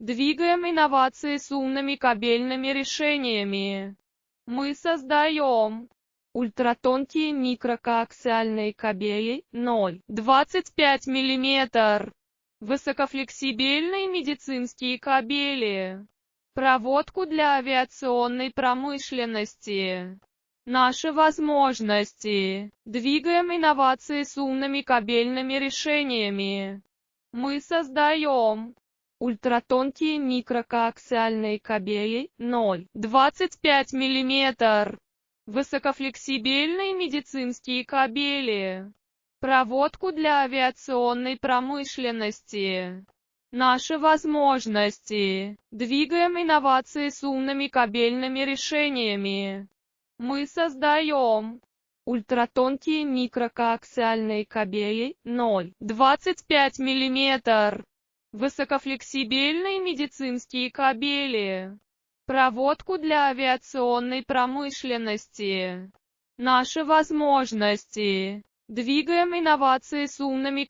Двигаем инновации с умными кабельными решениями. Мы создаем ультратонкие микрокоаксиальные кабели 0,25 мм, высокофлексибельные медицинские кабели, проводку для авиационной промышленности. Наши возможности. Двигаем инновации с умными кабельными решениями. Мы создаем ультратонкие микрокоаксиальные кабели 0,25 мм, высокофлексибельные медицинские кабели, проводку для авиационной промышленности. Наши возможности. Двигаем инновации с умными кабельными решениями. Мы создаем ультратонкие микрокоаксиальные кабели 0,25 мм, высокофлексибельные медицинские кабели, проводку для авиационной промышленности. Наши возможности. Двигаем инновации с умными